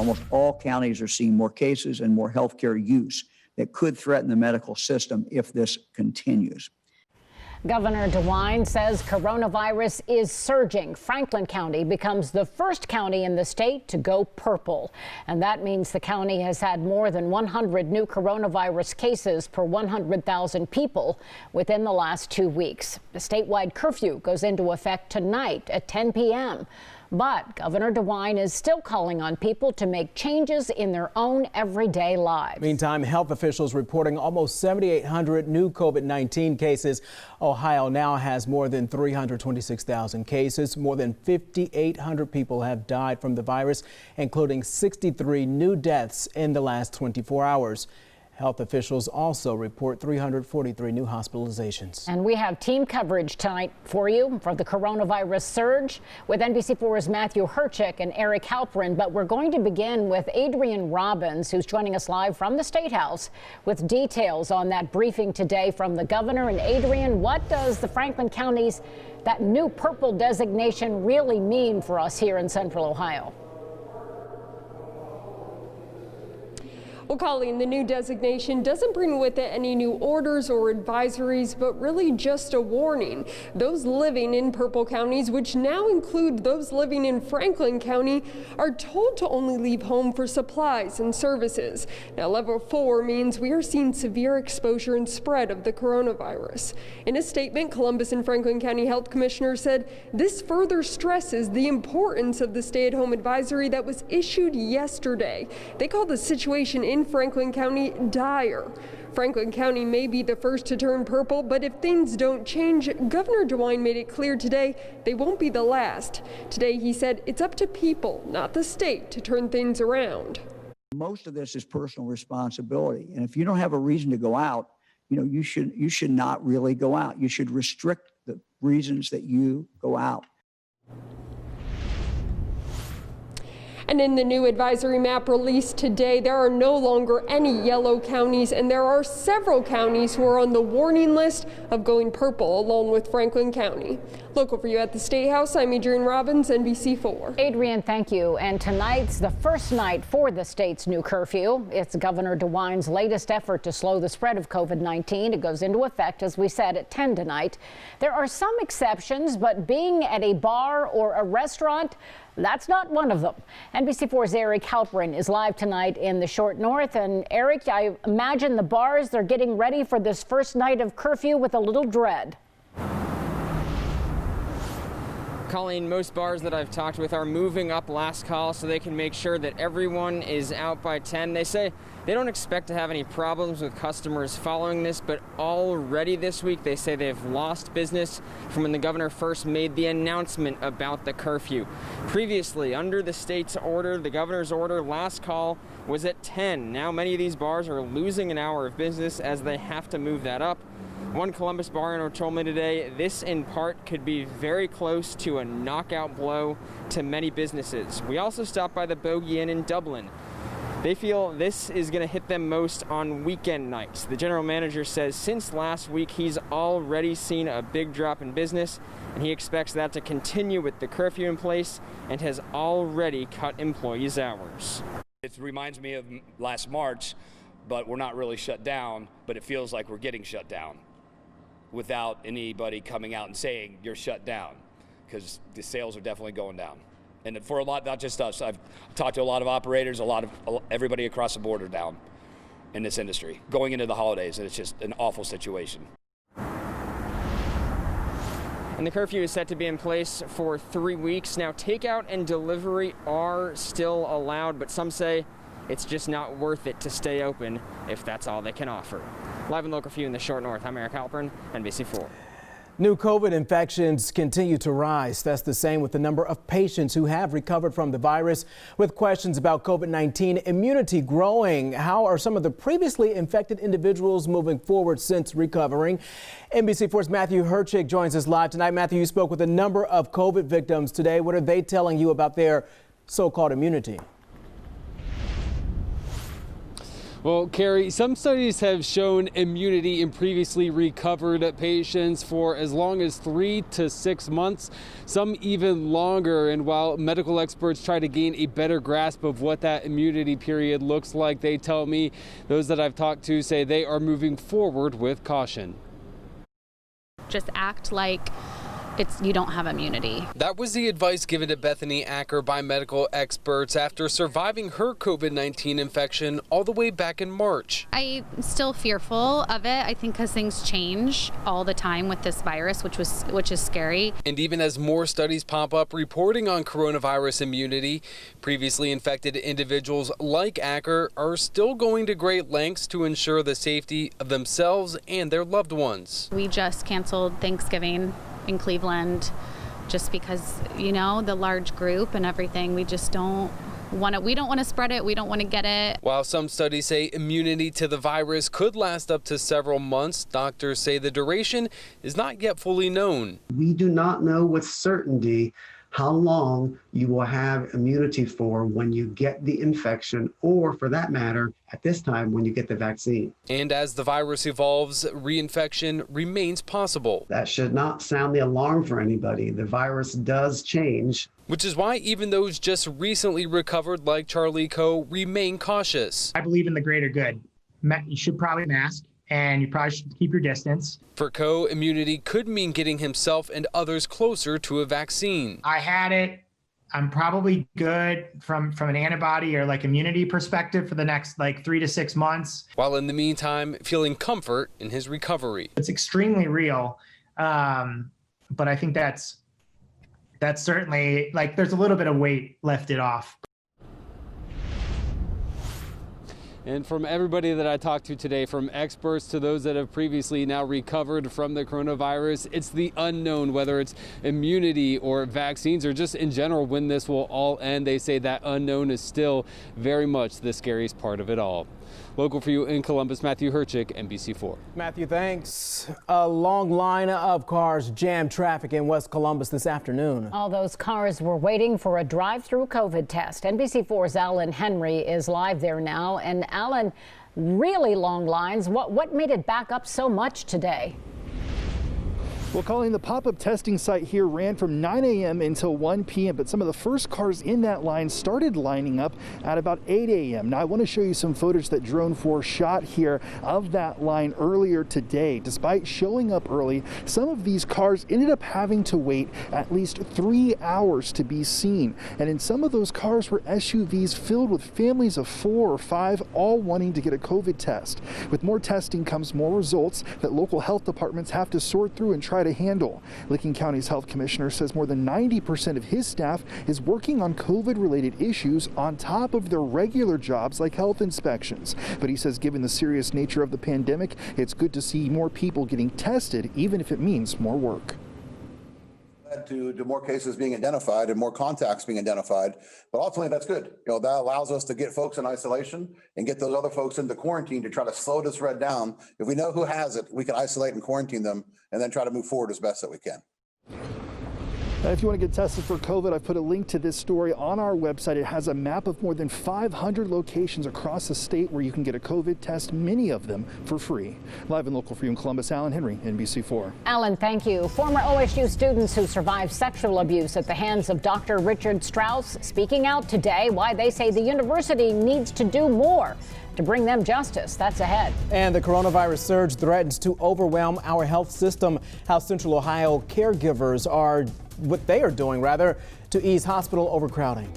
Almost all counties are seeing more cases and more healthcare use that could threaten the medical system if this continues. Governor DeWine says coronavirus is surging. Franklin County becomes the first county in the state to go purple. And that means the county has had more than 100 new coronavirus cases per 100,000 people within the last 2 weeks. The statewide curfew goes into effect tonight at 10 p.m. But Governor DeWine is still calling on people to make changes in their own everyday lives. Meantime, health officials reporting almost 7,800 new COVID-19 cases. Ohio now has more than 326,000 cases. More than 5,800 people have died from the virus, including 63 new deaths in the last 24 hours. Health officials also report 343 new hospitalizations. And we have team coverage tonight for you for the coronavirus surge with NBC4's Matthew Herchick and Eric Halperin. But we're going to begin with Adrienne Robbins, who's joining us live from the State House with details on that briefing today from the governor. And Adrienne, what does the Franklin County's that new purple designation really mean for us here in Central Ohio? Well, Colleen, the new designation doesn't bring with it any new orders or advisories, but really just a warning. Those living in purple counties, which now include those living in Franklin County, are told to only leave home for supplies and services. Now, level 4 means we are seeing severe exposure and spread of the coronavirus. In a statement, Columbus and Franklin County Health Commissioner said this further stresses the importance of the stay-at-home advisory that was issued yesterday. They call the situation in Franklin County dire. Franklin County may be the first to turn purple, but if things don't change, Governor DeWine made it clear today they won't be the last. Today he said it's up to people, not the state, to turn things around. Most of this is personal responsibility, and if you don't have a reason to go out, you should not really go out. You should restrict the reasons that you go out. And in the new advisory map released today, there are no longer any yellow counties, and there are several counties who are on the warning list of going purple, along with Franklin County. Local for you at the State House, I'm Adrienne Robbins, NBC4. Adrienne, thank you. And tonight's the first night for the state's new curfew. It's Governor DeWine's latest effort to slow the spread of COVID-19. It goes into effect, as we said, at 10 tonight. There are some exceptions, but being at a bar or a restaurant, that's not one of them. NBC4's Eric Halperin is live tonight in the Short North. And Eric, I imagine the bars, they're getting ready for this first night of curfew with a little dread. Colleen, most bars that I've talked with are moving up last call so they can make sure that everyone is out by 10. They say they don't expect to have any problems with customers following this, but already this week they say they've lost business from when the governor first made the announcement about the curfew. Previously, under the state's order, the governor's order, last call was at 10. Now many of these bars are losing an hour of business as they have to move that up. One Columbus bar owner told me today this in part could be very close to a knockout blow to many businesses. We also stopped by the Bogey Inn in Dublin. They feel this is going to hit them most on weekend nights. The general manager says since last week he's already seen a big drop in business, and he expects that to continue with the curfew in place and has already cut employees' hours. It reminds me of last March, but we're not really shut down, but it feels like we're getting shut down without anybody coming out and saying you're shut down, because the sales are definitely going down. And for a lot, not just us, I've talked to a lot of operators, everybody across the border down in this industry going into the holidays, and it's just an awful situation. And the curfew is set to be in place for 3 weeks. Now, takeout and delivery are still allowed, but some say it's just not worth it to stay open if that's all they can offer. Live and local for you in the Short North, I'm Eric Halperin, NBC4. New COVID infections continue to rise. That's the same with the number of patients who have recovered from the virus. With questions about COVID-19 immunity growing, how are some of the previously infected individuals moving forward since recovering? NBC4's Matthew Herchick joins us live tonight. Matthew, you spoke with a number of COVID victims today. What are they telling you about their so-called immunity? Well, Carrie, some studies have shown immunity in previously recovered patients for as long as 3 to 6 months, some even longer. And while medical experts try to gain a better grasp of what that immunity period looks like, they tell me, those that I've talked to say they are moving forward with caution. Just act like you don't have immunity. That was the advice given to Bethany Acker by medical experts after surviving her COVID-19 infection all the way back in March. I'm still fearful of it, I think, because things change all the time with this virus, which is scary. And even as more studies pop up reporting on coronavirus immunity, previously infected individuals like Acker are still going to great lengths to ensure the safety of themselves and their loved ones. We just canceled Thanksgiving in Cleveland just because, the large group and everything. We just don't want to spread it. We don't want to get it. While some studies say immunity to the virus could last up to several months, doctors say the duration is not yet fully known. We do not know with certainty how long you will have immunity for when you get the infection, or for that matter, at this time, when you get the vaccine. And as the virus evolves, reinfection remains possible. That should not sound the alarm for anybody. The virus does change. Which is why even those just recently recovered, like Charlie Coe, remain cautious. I believe in the greater good. You should probably mask, and you probably should keep your distance. For Coe, immunity could mean getting himself and others closer to a vaccine. I had it. I'm probably good from an antibody or immunity perspective for the next 3 to 6 months. While in the meantime, feeling comfort in his recovery. It's extremely real. But I think that's certainly there's a little bit of weight lifted off. And from everybody that I talked to today, from experts to those that have previously now recovered from the coronavirus, it's the unknown, whether it's immunity or vaccines or just in general when this will all end. They say that unknown is still very much the scariest part of it all. Local for you in Columbus, Matthew Herchick, NBC4. Matthew, thanks. A long line of cars jammed traffic in West Columbus this afternoon. All those cars were waiting for a drive-through COVID test. NBC4's Alan Henry is live there now. And Alan, really long lines. What made it back up so much today? Well, Colleen, the pop-up testing site here ran from 9 a.m. until 1 p.m., but some of the first cars in that line started lining up at about 8 a.m. Now, I want to show you some footage that Drone 4 shot here of that line earlier today. Despite showing up early, some of these cars ended up having to wait at least 3 hours to be seen. And in some of those cars were SUVs filled with families of 4 or 5, all wanting to get a COVID test. With more testing comes more results that local health departments have to sort through and try to handle. Licking County's health commissioner says more than 90% of his staff is working on COVID-related issues on top of their regular jobs like health inspections. But he says given the serious nature of the pandemic, it's good to see more people getting tested, even if it means more work. To more cases being identified and more contacts being identified, but ultimately that's good. That allows us to get folks in isolation and get those other folks into quarantine to try to slow the spread down. If we know who has it, we can isolate and quarantine them and then try to move forward as best that we can. If you want to get tested for COVID, I've put a link to this story on our website. It has a map of more than 500 locations across the state where you can get a COVID test, many of them for free. Live and local for you in Columbus, Alan Henry, NBC4. Alan, thank you. Former OSU students who survived sexual abuse at the hands of Dr. Richard Strauss speaking out today why they say the university needs to do more to bring them justice. That's ahead. And the coronavirus surge threatens to overwhelm our health system. How Central Ohio caregivers are, what they are doing rather, to ease hospital overcrowding.